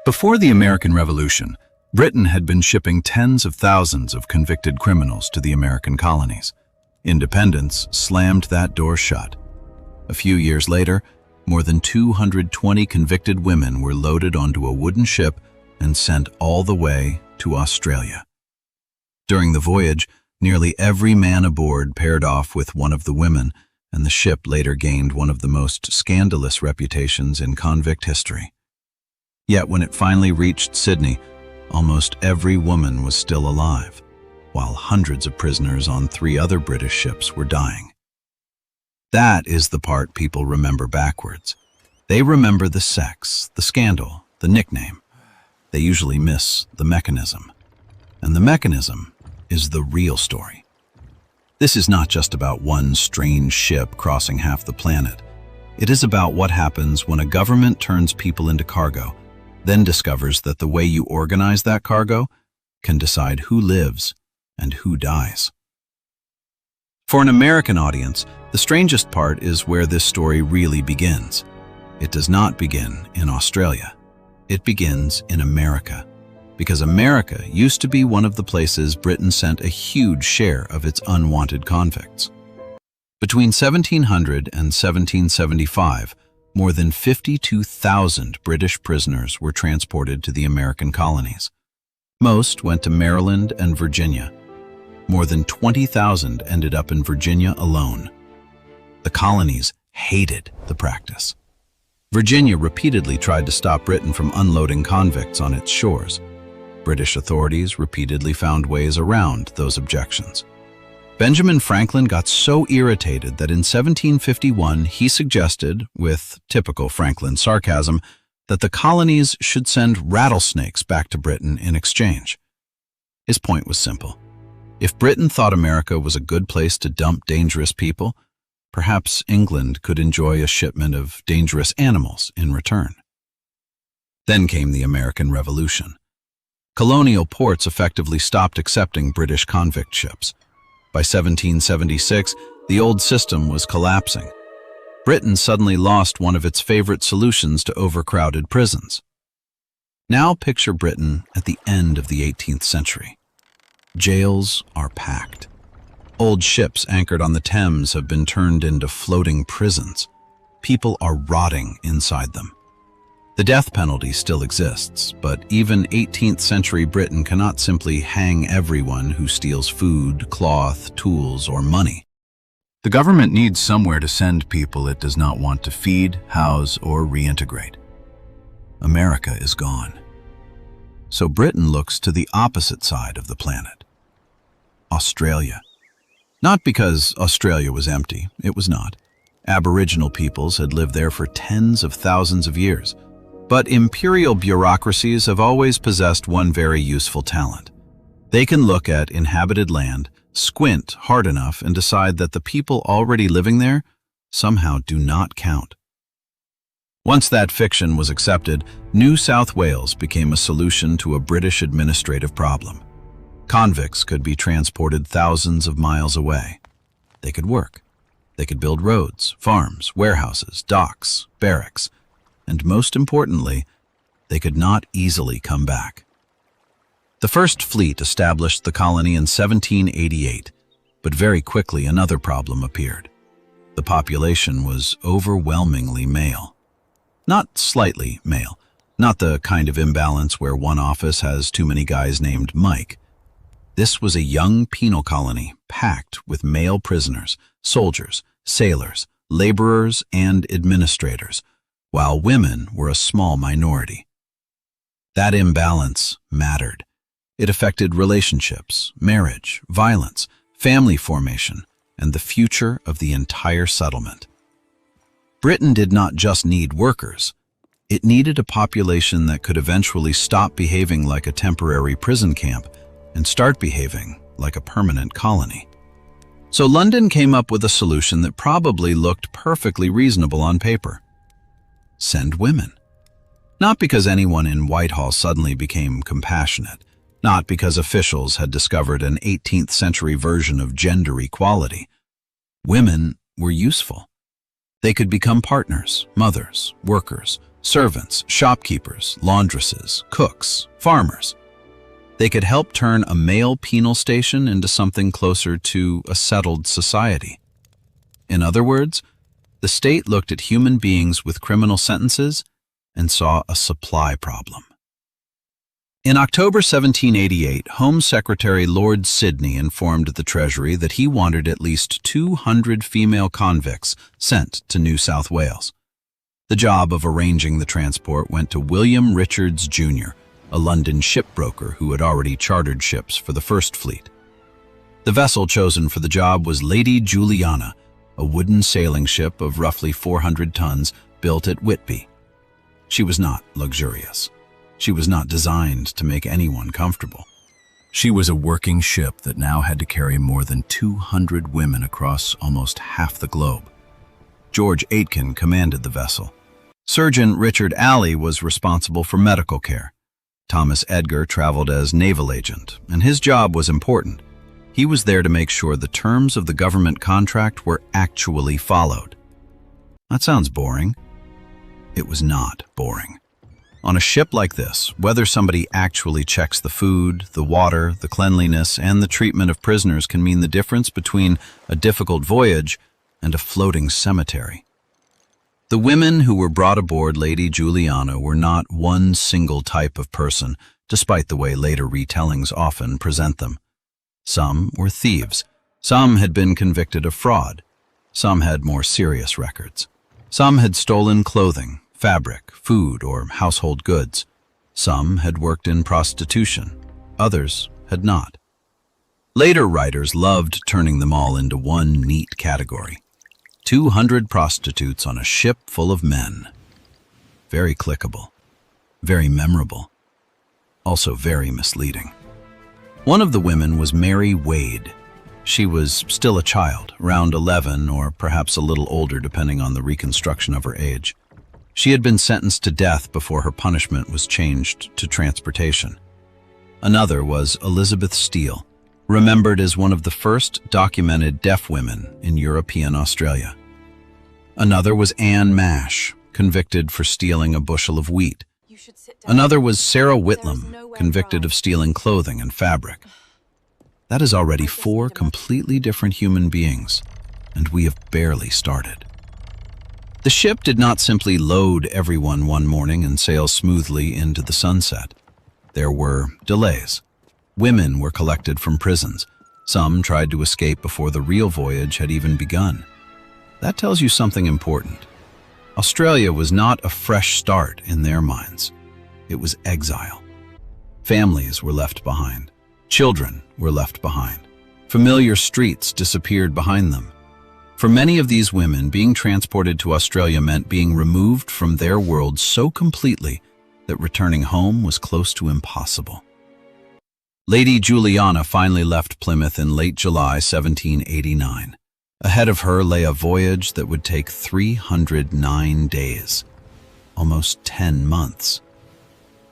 Before the American Revolution, Britain had been shipping tens of thousands of convicted criminals to the American colonies. Independence slammed that door shut. A few years later, more than 220 convicted women were loaded onto a wooden ship and sent all the way to Australia. During the voyage, nearly every man aboard paired off with one of the women, and the ship later gained one of the most scandalous reputations in convict history. Yet when it finally reached Sydney, almost every woman was still alive, while hundreds of prisoners on 3 other British ships were dying. That is the part people remember backwards. They remember the sex, the scandal, the nickname. They usually miss the mechanism. And the mechanism is the real story. This is not just about one strange ship crossing half the planet. It is about what happens when a government turns people into cargo, then discovers that the way you organize that cargo can decide who lives and who dies. For an American audience, the strangest part is where this story really begins. It does not begin in Australia. It begins in America, because America used to be one of the places Britain sent a huge share of its unwanted convicts. Between 1700 and 1775, more than 52,000 British prisoners were transported to the American colonies. Most went to Maryland and Virginia. More than 20,000 ended up in Virginia alone. The colonies hated the practice. Virginia repeatedly tried to stop Britain from unloading convicts on its shores. British authorities repeatedly found ways around those objections. Benjamin Franklin got so irritated that in 1751 he suggested, with typical Franklin sarcasm, that the colonies should send rattlesnakes back to Britain in exchange. His point was simple. If Britain thought America was a good place to dump dangerous people, perhaps England could enjoy a shipment of dangerous animals in return. Then came the American Revolution. Colonial ports effectively stopped accepting British convict ships. By 1776, the old system was collapsing. Britain suddenly lost one of its favorite solutions to overcrowded prisons. Now picture Britain at the end of the 18th century. Jails are packed. Old ships anchored on the Thames have been turned into floating prisons. People are rotting inside them. The death penalty still exists, but even 18th century Britain cannot simply hang everyone who steals food, cloth, tools, or money. The government needs somewhere to send people it does not want to feed, house, or reintegrate. America is gone. So Britain looks to the opposite side of the planet. Australia. Not because Australia was empty, it was not. Aboriginal peoples had lived there for tens of thousands of years. But imperial bureaucracies have always possessed one very useful talent. They can look at inhabited land, squint hard enough, and decide that the people already living there somehow do not count. Once that fiction was accepted, New South Wales became a solution to a British administrative problem. Convicts could be transported thousands of miles away. They could work. They could build roads, farms, warehouses, docks, barracks. And most importantly, they could not easily come back. The first fleet established the colony in 1788, but very quickly another problem appeared. The population was overwhelmingly male. Not slightly male, not the kind of imbalance where one office has too many guys named Mike. This was a young penal colony packed with male prisoners, soldiers, sailors, laborers, and administrators, while women were a small minority. That imbalance mattered. It affected relationships, marriage, violence, family formation, and the future of the entire settlement. Britain did not just need workers. It needed a population that could eventually stop behaving like a temporary prison camp and start behaving like a permanent colony. So London came up with a solution that probably looked perfectly reasonable on paper. Send women. Not because anyone in Whitehall suddenly became compassionate, not because officials had discovered an 18th century version of gender equality. Women were useful. They could become partners, mothers, workers, servants, shopkeepers, laundresses, cooks, farmers. They could help turn a male penal station into something closer to a settled society. In other words, the state looked at human beings with criminal sentences and saw a supply problem. In October 1788, Home Secretary Lord Sidney informed the Treasury that he wanted at least 200 female convicts sent to New South Wales. The job of arranging the transport went to William Richards, Jr., a London shipbroker who had already chartered ships for the First Fleet. The vessel chosen for the job was Lady Juliana, a wooden sailing ship of roughly 400 tons built at Whitby. She was not luxurious. She was not designed to make anyone comfortable. She was a working ship that now had to carry more than 200 women across almost half the globe. George Aitken commanded the vessel. Surgeon Richard Alley was responsible for medical care. Thomas Edgar traveled as naval agent, and his job was important. He was there to make sure the terms of the government contract were actually followed. That sounds boring. It was not boring. On a ship like this, whether somebody actually checks the food, the water, the cleanliness, and the treatment of prisoners can mean the difference between a difficult voyage and a floating cemetery. The women who were brought aboard Lady Juliana were not one single type of person, despite the way later retellings often present them. Some were thieves. Some had been convicted of fraud. Some had more serious records. Some had stolen clothing, fabric, food, or household goods. Some had worked in prostitution. Others had not. Later writers loved turning them all into one neat category. 200 prostitutes on a ship full of men. Very clickable. Very memorable. Also very misleading. One of the women was Mary Wade. She was still a child, around 11 or perhaps a little older depending on the reconstruction of her age. She had been sentenced to death before her punishment was changed to transportation. Another was Elizabeth Steele, remembered as one of the first documented deaf women in European Australia. Another was Anne Mash, convicted for stealing a bushel of wheat. Another was Sarah Whitlam, convicted of stealing clothing and fabric. That is already 4 completely different human beings, and we have barely started. The ship did not simply load everyone one morning and sail smoothly into the sunset. There were delays. Women were collected from prisons. Some tried to escape before the real voyage had even begun. That tells you something important. Australia was not a fresh start in their minds. It was exile. Families were left behind. Children were left behind. Familiar streets disappeared behind them. For many of these women, being transported to Australia meant being removed from their world so completely that returning home was close to impossible. Lady Juliana finally left Plymouth in late July 1789. Ahead of her lay a voyage that would take 309 days, almost 10 months.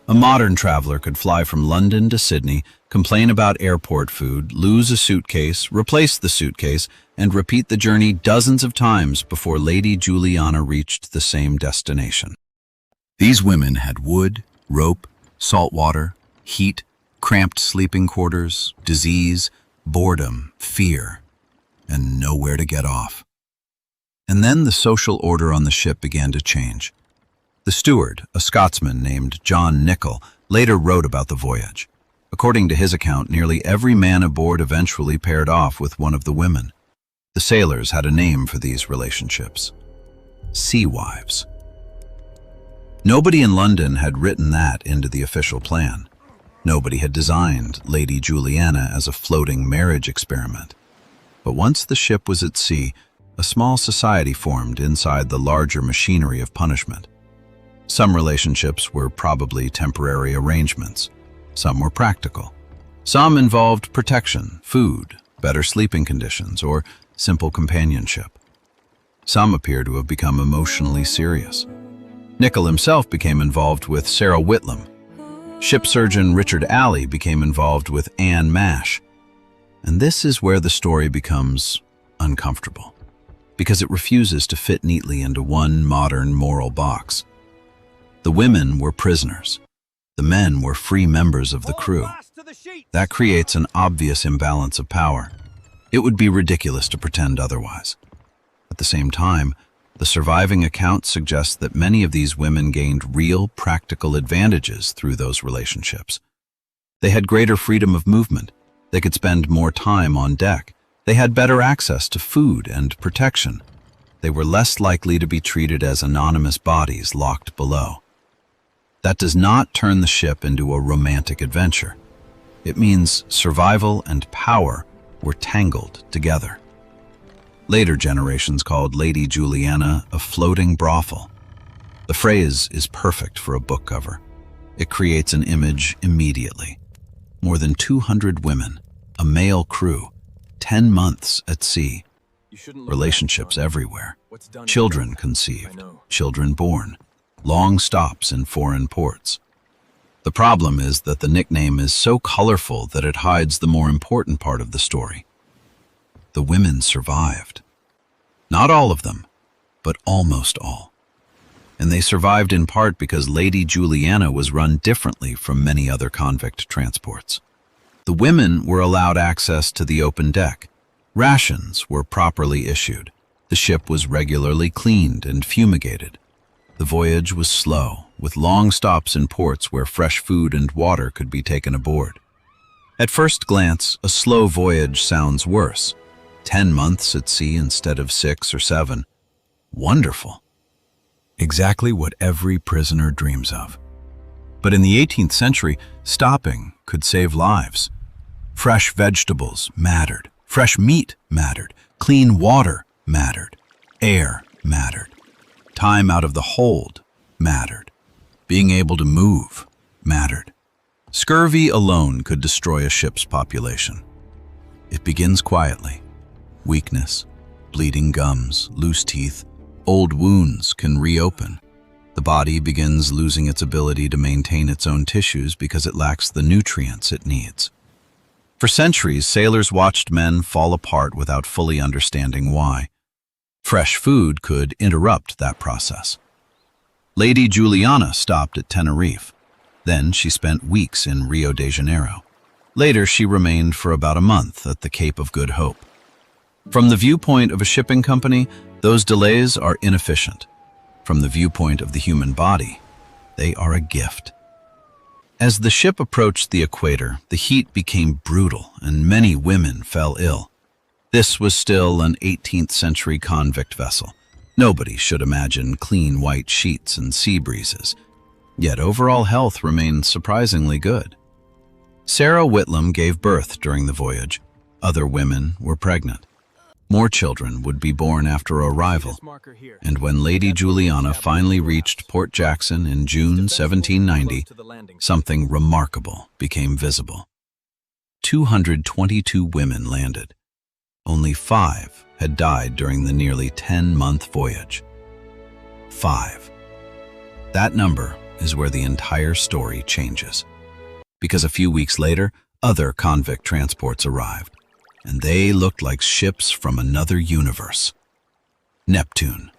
A modern traveler could fly from London to Sydney, complain about airport food, lose a suitcase, replace the suitcase, and repeat the journey dozens of times before Lady Juliana reached the same destination. These women had wood, rope, salt water, heat, cramped sleeping quarters, disease, boredom, fear, and nowhere to get off. And then the social order on the ship began to change. The steward, a Scotsman named John Nichol, later wrote about the voyage. According to his account, nearly every man aboard eventually paired off with one of the women. The sailors had a name for these relationships: sea wives. Nobody in London had written that into the official plan. Nobody had designed Lady Juliana as a floating marriage experiment. But once the ship was at sea, a small society formed inside the larger machinery of punishment. Some relationships were probably temporary arrangements. Some were practical. Some involved protection, food, better sleeping conditions, or simple companionship. Some appear to have become emotionally serious. Nichol himself became involved with Sarah Whitlam. Ship surgeon Richard Alley became involved with Anne Mash. And this is where the story becomes uncomfortable, because it refuses to fit neatly into one modern moral box. The women were prisoners. The men were free members of the crew. That creates an obvious imbalance of power. It would be ridiculous to pretend otherwise. At the same time, the surviving account suggests that many of these women gained real, practical advantages through those relationships. They had greater freedom of movement. They could spend more time on deck. They had better access to food and protection. They were less likely to be treated as anonymous bodies locked below. That does not turn the ship into a romantic adventure. It means survival and power were tangled together. Later generations called Lady Juliana a floating brothel. The phrase is perfect for a book cover. It creates an image immediately. More than 200 women, a male crew, 10 months at sea, relationships everywhere, children conceived, children born, long stops in foreign ports. The problem is that the nickname is so colorful that it hides the more important part of the story. The women survived. Not all of them, but almost all. And they survived in part because Lady Juliana was run differently from many other convict transports. The women were allowed access to the open deck. Rations were properly issued. The ship was regularly cleaned and fumigated. The voyage was slow, with long stops in ports where fresh food and water could be taken aboard. At first glance, a slow voyage sounds worse. 10 months at sea instead of 6 or 7. Wonderful. Exactly what every prisoner dreams of. But in the 18th century, stopping could save lives. Fresh vegetables mattered. Fresh meat mattered. Clean water mattered. Air mattered. Time out of the hold mattered. Being able to move mattered. Scurvy alone could destroy a ship's population. It begins quietly. Weakness, bleeding gums, loose teeth, old wounds can reopen. The body begins losing its ability to maintain its own tissues because it lacks the nutrients it needs. For centuries, sailors watched men fall apart without fully understanding why. Fresh food could interrupt that process. Lady Juliana stopped at Tenerife. Then she spent weeks in Rio de Janeiro. Later, she remained for about a month at the Cape of Good Hope. From the viewpoint of a shipping company, those delays are inefficient. From the viewpoint of the human body, they are a gift. As the ship approached the equator, the heat became brutal and many women fell ill. This was still an 18th century convict vessel. Nobody should imagine clean white sheets and sea breezes. Yet overall health remained surprisingly good. Sarah Whitlam gave birth during the voyage. Other women were pregnant. More children would be born after arrival, and when Lady Juliana finally reached Port Jackson in June 1790, something remarkable became visible. 222 women landed. Only 5 had died during the nearly 10-month voyage. 5. That number is where the entire story changes. Because a few weeks later, other convict transports arrived. And they looked like ships from another universe. Neptune,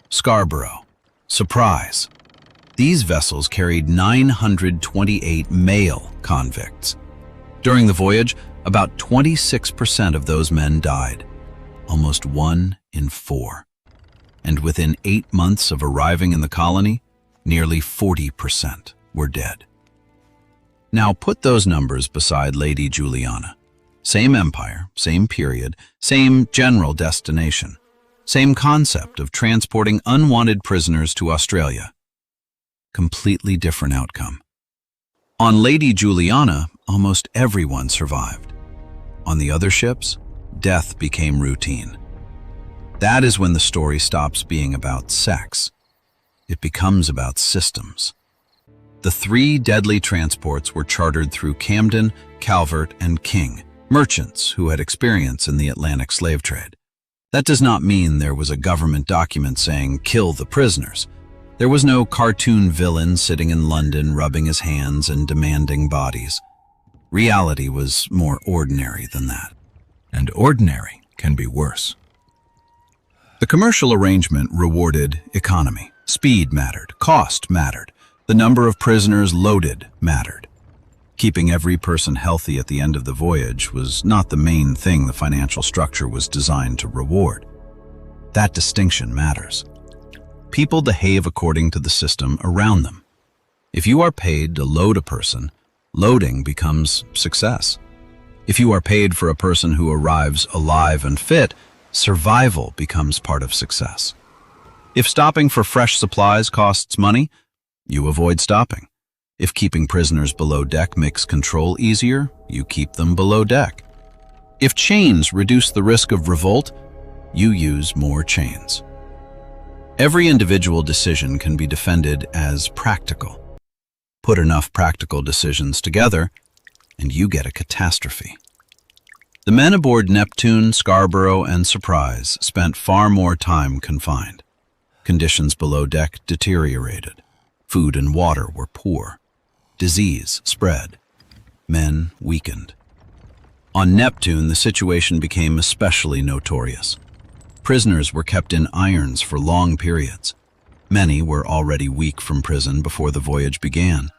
Scarborough, Surprise. These vessels carried 928 male convicts. During the voyage, about 26% of those men died, almost 1 in 4. And within 8 months of arriving in the colony, nearly 40% were dead. Now put those numbers beside Lady Juliana. Same empire, same period, same general destination, same concept of transporting unwanted prisoners to Australia. Completely different outcome. On Lady Juliana, almost everyone survived. On the other ships, death became routine. That is when the story stops being about sex. It becomes about systems. The 3 deadly transports were chartered through Camden, Calvert, and King, merchants who had experience in the Atlantic slave trade. That does not mean there was a government document saying, "Kill the prisoners." There was no cartoon villain sitting in London rubbing his hands and demanding bodies. Reality was more ordinary than that. And ordinary can be worse. The commercial arrangement rewarded economy. Speed mattered, cost mattered. The number of prisoners loaded mattered. Keeping every person healthy at the end of the voyage was not the main thing the financial structure was designed to reward. That distinction matters. People behave according to the system around them. If you are paid to load a person, loading becomes success. If you are paid for a person who arrives alive and fit, survival becomes part of success. If stopping for fresh supplies costs money, you avoid stopping. If keeping prisoners below deck makes control easier, you keep them below deck. If chains reduce the risk of revolt, you use more chains. Every individual decision can be defended as practical. Put enough practical decisions together, and you get a catastrophe. The men aboard Neptune, Scarborough, and Surprise spent far more time confined. Conditions below deck deteriorated. Food and water were poor. Disease spread. Men weakened. On Neptune, the situation became especially notorious. Prisoners were kept in irons for long periods. Many were already weak from prison before the voyage began.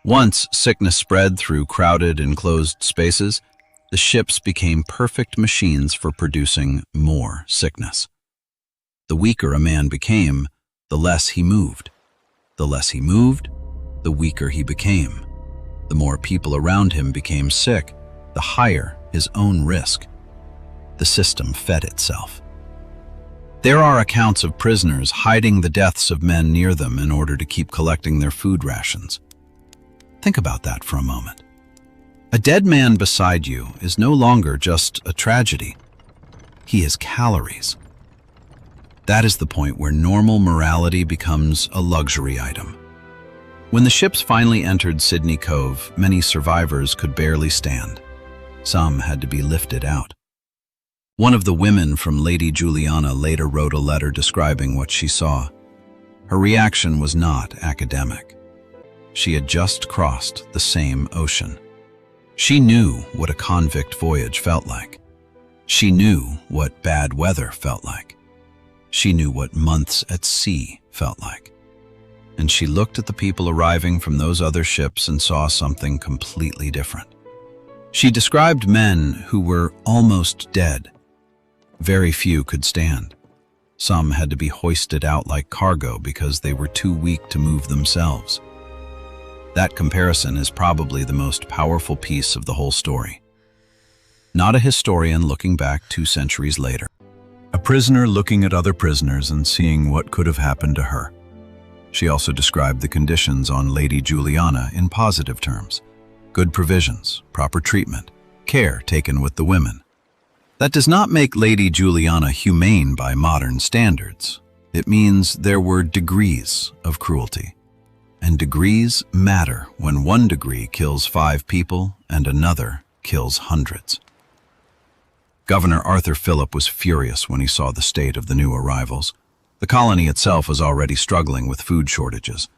Once sickness spread through crowded, enclosed spaces, the ships became perfect machines for producing more sickness. The weaker a man became, the less he moved. The less he moved, the weaker he became. The more people around him became sick, the higher his own risk. The system fed itself. There are accounts of prisoners hiding the deaths of men near them in order to keep collecting their food rations. Think about that for a moment. A dead man beside you is no longer just a tragedy. He is calories. That is the point where normal morality becomes a luxury item. When the ships finally entered Sydney Cove, many survivors could barely stand. Some had to be lifted out. One of the women from Lady Juliana later wrote a letter describing what she saw. Her reaction was not academic. She had just crossed the same ocean. She knew what a convict voyage felt like. She knew what bad weather felt like. She knew what months at sea felt like. And she looked at the people arriving from those other ships and saw something completely different. She described men who were almost dead. Very few could stand. Some had to be hoisted out like cargo because they were too weak to move themselves. That comparison is probably the most powerful piece of the whole story. Not a historian looking back 2 centuries later. A prisoner looking at other prisoners and seeing what could have happened to her. She also described the conditions on Lady Juliana in positive terms. Good provisions, proper treatment, care taken with the women. That does not make Lady Juliana humane by modern standards. It means there were degrees of cruelty. And degrees matter when one degree kills 5 people and another kills hundreds. Governor Arthur Phillip was furious when he saw the state of the new arrivals. The colony itself was already struggling with food shortages.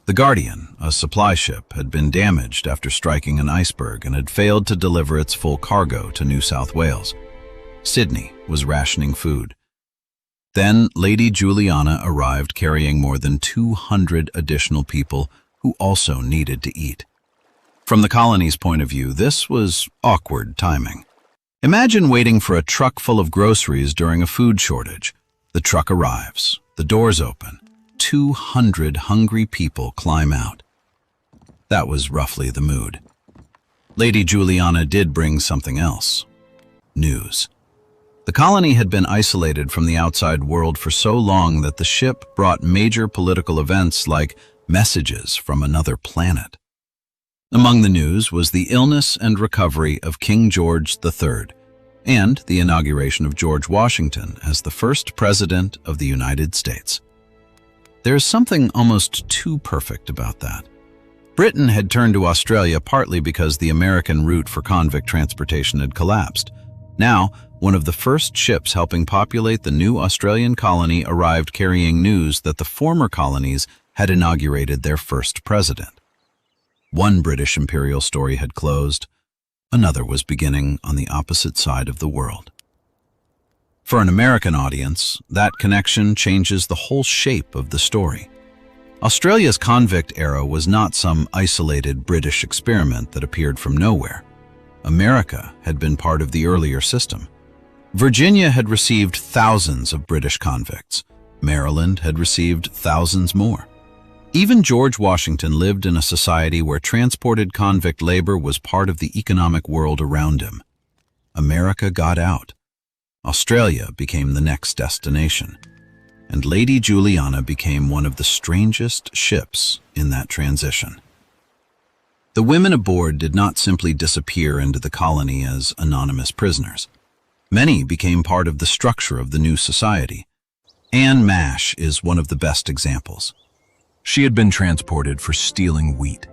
The Guardian, a supply ship, had been damaged after striking an iceberg and had failed to deliver its full cargo to New South Wales. Sydney was rationing food. Then Lady Juliana arrived carrying more than 200 additional people who also needed to eat. From the colony's point of view, this was awkward timing. Imagine waiting for a truck full of groceries during a food shortage. The truck arrives, the doors open, 200 hungry people climb out. That was roughly the mood. Lady Juliana did bring something else. News. The colony had been isolated from the outside world for so long that the ship brought major political events like messages from another planet. Among the news was the illness and recovery of King George III and the inauguration of George Washington as the first president of the United States. There's something almost too perfect about that. Britain had turned to Australia partly because the American route for convict transportation had collapsed. Now, one of the first ships helping populate the new Australian colony arrived carrying news that the former colonies had inaugurated their first president. One British imperial story had closed, another was beginning on the opposite side of the world. For an American audience, that connection changes the whole shape of the story. Australia's convict era was not some isolated British experiment that appeared from nowhere. America had been part of the earlier system. Virginia had received thousands of British convicts. Maryland had received thousands more. Even George Washington lived in a society where transported convict labor was part of the economic world around him. America got out. Australia became the next destination, and Lady Juliana became one of the strangest ships in that transition. The women aboard did not simply disappear into the colony as anonymous prisoners. Many became part of the structure of the new society. Anne Mash is one of the best examples. She had been transported for stealing wheat.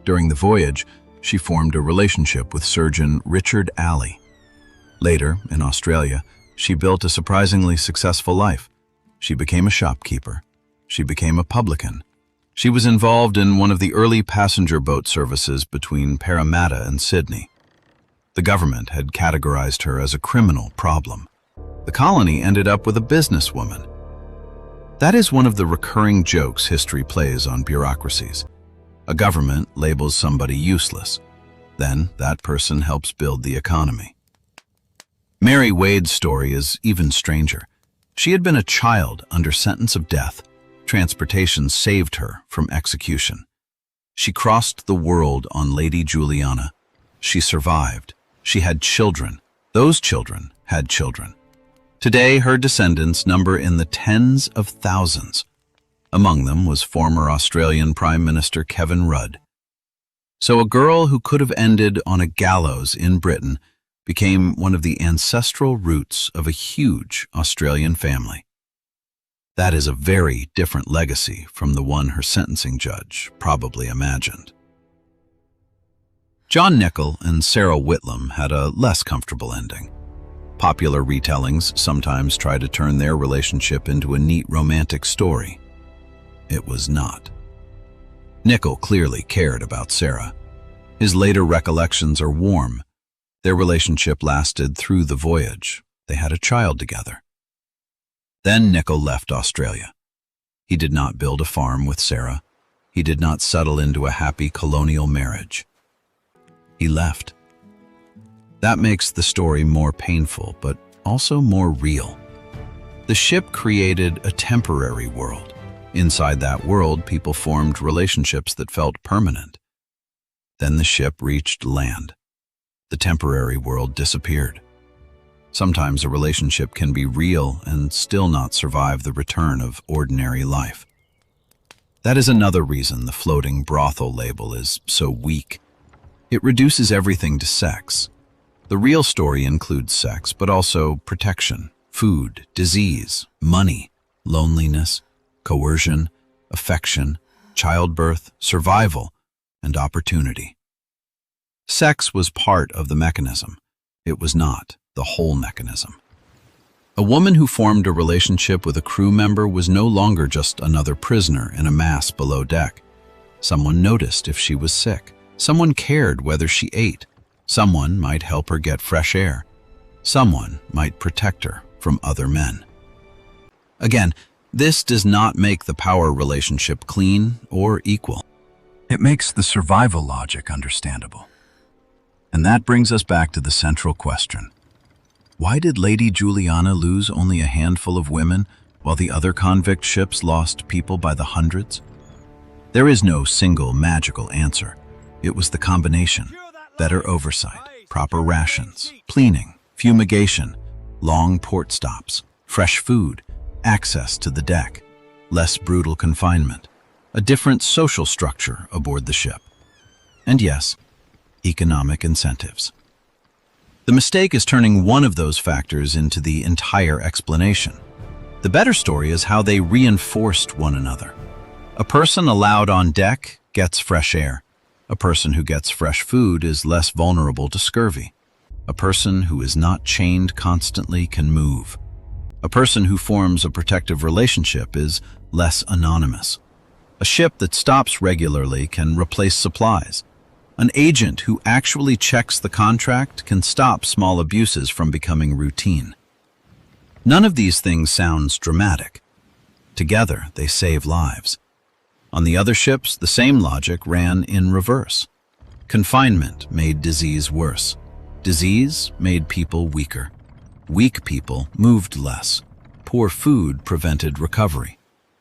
During the voyage, she formed a relationship with surgeon Richard Alley. Later, in Australia, she built a surprisingly successful life. She became a shopkeeper. She became a publican. She was involved in one of the early passenger boat services between Parramatta and Sydney. The government had categorized her as a criminal problem. The colony ended up with a businesswoman. That is one of the recurring jokes history plays on bureaucracies. A government labels somebody useless. Then that person helps build the economy. Mary Wade's story is even stranger. She had been a child under sentence of death. Transportation saved her from execution. She crossed the world on Lady Juliana. She survived. She had children. Those children had children. Today, her descendants number in the tens of thousands. Among them was former Australian Prime Minister Kevin Rudd. So a girl who could have ended on a gallows in Britain became one of the ancestral roots of a huge Australian family. That is a very different legacy from the one her sentencing judge probably imagined. John Nichol and Sarah Whitlam had a less comfortable ending. Popular retellings sometimes try to turn their relationship into a neat romantic story. It was not. Nichol clearly cared about Sarah. His later recollections are warm. Their relationship lasted through the voyage. They had a child together. Then Nichol left Australia. He did not build a farm with Sarah. He did not settle into a happy colonial marriage. He left. That makes the story more painful, but also more real. The ship created a temporary world. Inside that world, people formed relationships that felt permanent. Then the ship reached land. The temporary world disappeared. Sometimes a relationship can be real and still not survive the return of ordinary life. That is another reason the floating brothel label is so weak. It reduces everything to sex. The real story includes sex, but also protection, food, disease, money, loneliness, coercion, affection, childbirth, survival, and opportunity. Sex was part of the mechanism. It was not the whole mechanism. A woman who formed a relationship with a crew member was no longer just another prisoner in a mass below deck. Someone noticed if she was sick. Someone cared whether she ate. Someone might help her get fresh air. Someone might protect her from other men. Again, this does not make the power relationship clean or equal. It makes the survival logic understandable. And that brings us back to the central question. Why did Lady Juliana lose only a handful of women while the other convict ships lost people by the hundreds? There is no single magical answer. It was the combination: better oversight, proper rations, cleaning, fumigation, long port stops, fresh food, access to the deck, less brutal confinement, a different social structure aboard the ship. And yes, economic incentives. The mistake is turning one of those factors into the entire explanation. The better story is how they reinforced one another. A person allowed on deck gets fresh air. A person who gets fresh food is less vulnerable to scurvy. A person who is not chained constantly can move. A person who forms a protective relationship is less anonymous. A ship that stops regularly can replace supplies. An agent who actually checks the contract can stop small abuses from becoming routine. None of these things sounds dramatic. Together, they save lives. On the other ships, the same logic ran in reverse. Confinement made disease worse. Disease made people weaker. Weak people moved less. Poor food prevented recovery.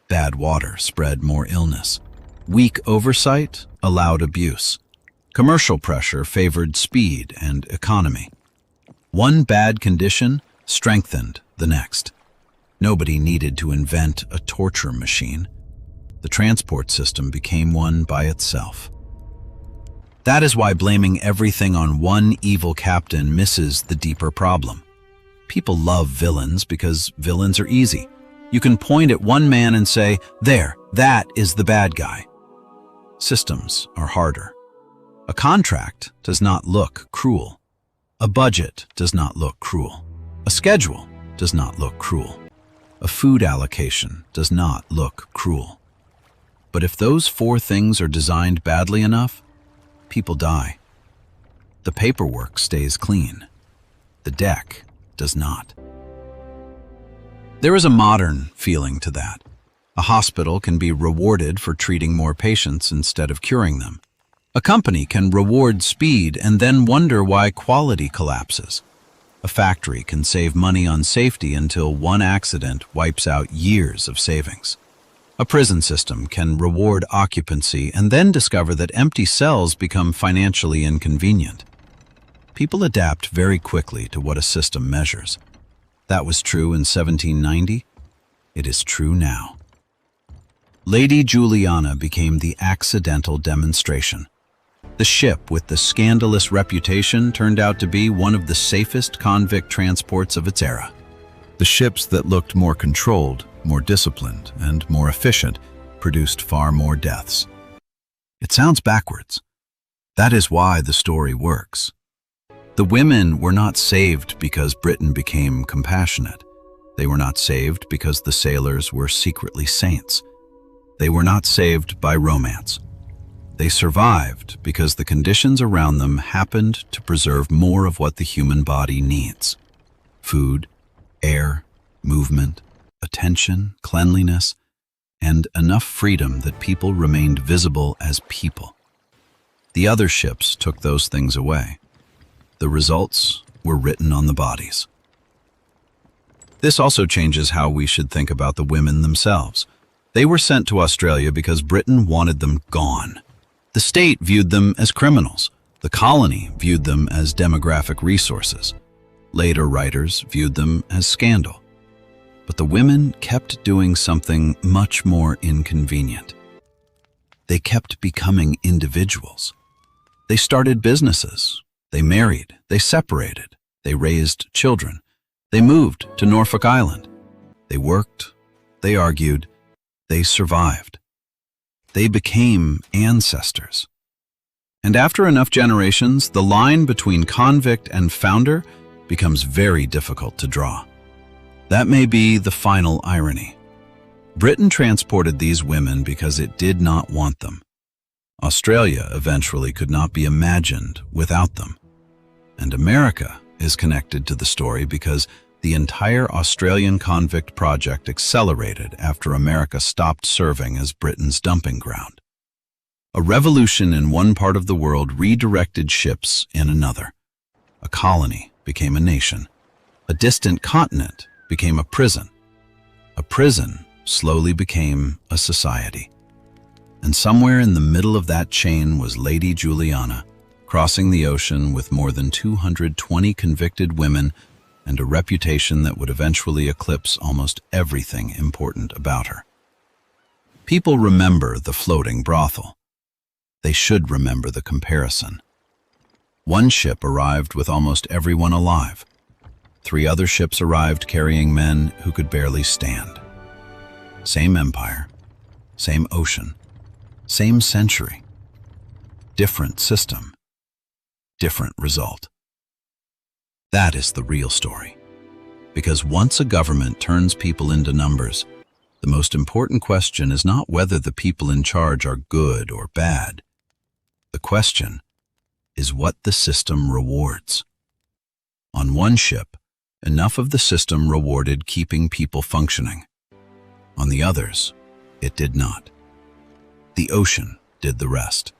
Bad water spread more illness. Weak oversight allowed abuse. Commercial pressure favored speed and economy. One bad condition strengthened the next. Nobody needed to invent a torture machine. The transport system became one by itself. That is why blaming everything on one evil captain misses the deeper problem. People love villains because villains are easy. You can point at one man and say, "There, that is the bad guy." Systems are harder. A contract does not look cruel. A budget does not look cruel. A schedule does not look cruel. A food allocation does not look cruel. But if those four things are designed badly enough, people die. The paperwork stays clean. The deck does not. There is a modern feeling to that. A hospital can be rewarded for treating more patients instead of curing them. A company can reward speed and then wonder why quality collapses. A factory can save money on safety until one accident wipes out years of savings. A prison system can reward occupancy and then discover that empty cells become financially inconvenient. People adapt very quickly to what a system measures. That was true in 1790. It is true now. Lady Juliana became the accidental demonstration. The ship with the scandalous reputation turned out to be one of the safest convict transports of its era. The ships that looked more controlled, more disciplined, and more efficient produced far more deaths. It sounds backwards. That is why the story works. The women were not saved because Britain became compassionate. They were not saved because the sailors were secretly saints. They were not saved by romance. They survived because the conditions around them happened to preserve more of what the human body needs: food, air, movement, attention, cleanliness, and enough freedom that people remained visible as people. The other ships took those things away. The results were written on the bodies. This also changes how we should think about the women themselves. They were sent to Australia because Britain wanted them gone. The state viewed them as criminals. The colony viewed them as demographic resources. Later writers viewed them as scandal. But the women kept doing something much more inconvenient. They kept becoming individuals. They started businesses. They married. They separated. They raised children. They moved to Norfolk Island. They worked. They argued. They survived. They became ancestors. And after enough generations, the line between convict and founder becomes very difficult to draw. That may be the final irony. Britain transported these women because it did not want them. Australia eventually could not be imagined without them. And America is connected to the story because the entire Australian convict project accelerated after America stopped serving as Britain's dumping ground. A revolution in one part of the world redirected ships in another. A colony became a nation. A distant continent became a prison. A prison slowly became a society. And somewhere in the middle of that chain was Lady Juliana, crossing the ocean with more than 220 convicted women and a reputation that would eventually eclipse almost everything important about her. People remember the floating brothel. They should remember the comparison. One ship arrived with almost everyone alive. 3 other ships arrived carrying men who could barely stand. Same empire, same ocean, same century. Different system, different result. That is the real story. Because once a government turns people into numbers, the most important question is not whether the people in charge are good or bad. The question is what the system rewards. On one ship, enough of the system rewarded keeping people functioning. On the others, it did not. The ocean did the rest.